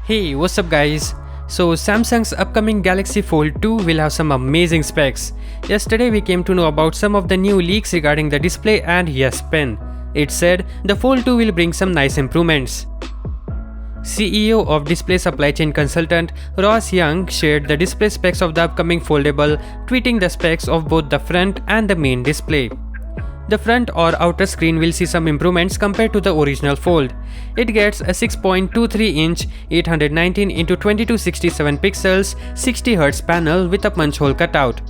Hey, what's up guys? So Samsung's upcoming Galaxy Fold 2 will have some amazing specs. Yesterday we came to know about some of the new leaks regarding the display and yes Pen. It said the Fold 2 will bring some nice improvements. CEO of display supply chain consultant Ross Young shared the display specs of the upcoming foldable, tweeting the specs of both the front and the main display. The front or outer screen will see some improvements compared to the original Fold. It gets a 6.23-inch 819x2267 pixels 60Hz panel with a punch hole cutout.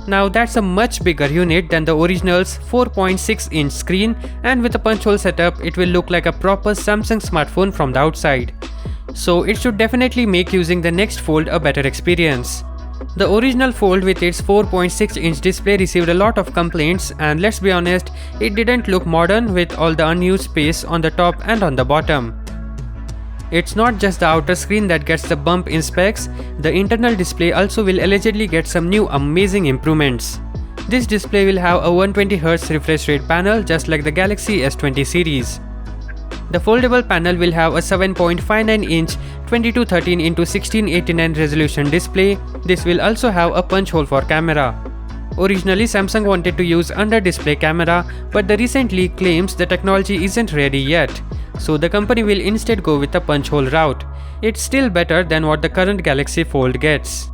Now that's a much bigger unit than the original's 4.6-inch screen, and with a punch hole setup it will look like a proper Samsung smartphone from the outside. So it should definitely make using the next Fold a better experience. The original Fold with its 4.6-inch display received a lot of complaints, and let's be honest, it didn't look modern with all the unused space on the top and on the bottom. It's not just the outer screen that gets the bump in specs, the internal display also will allegedly get some new amazing improvements. This display will have a 120Hz refresh rate panel just like the Galaxy S20 series. The foldable panel will have a 7.59-inch 2213x1689 resolution display. This will also have a punch hole for camera. Originally Samsung wanted to use under-display camera, but the recent leak claims the technology isn't ready yet. So the company will instead go with the punch hole route. It's still better than what the current Galaxy Fold gets.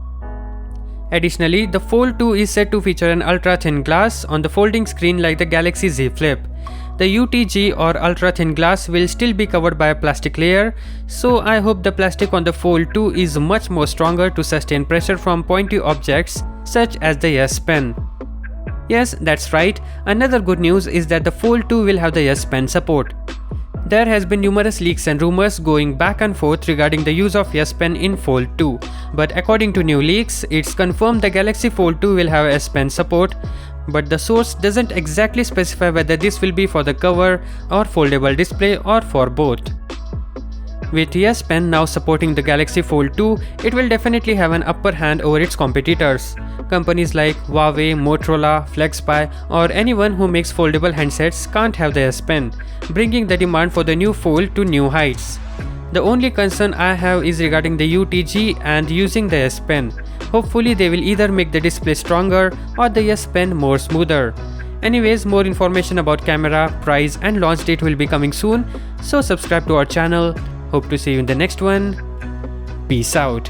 Additionally, the Fold 2 is said to feature an ultra-thin glass on the folding screen like the Galaxy Z Flip. The UTG or ultra-thin glass will still be covered by a plastic layer, so I hope the plastic on the Fold 2 is much more stronger to sustain pressure from pointy objects such as the S Pen. Yes, that's right, another good news is that the Fold 2 will have the S Pen support. There has been numerous leaks and rumors going back and forth regarding the use of S Pen in Fold 2, but according to new leaks, it's confirmed the Galaxy Fold 2 will have S Pen support, but the source doesn't exactly specify whether this will be for the cover or foldable display or for both. With S Pen now supporting the Galaxy Fold 2, it will definitely have an upper hand over its competitors. Companies like Huawei, Motorola, FlexPy or anyone who makes foldable handsets can't have the S Pen, bringing the demand for the new Fold to new heights. The only concern I have is regarding the UTG and using the S Pen. Hopefully they will either make the display stronger or the S Pen more smoother. Anyways, more information about camera, price and launch date will be coming soon, so subscribe to our channel. Hope to see you in the next one. Peace out.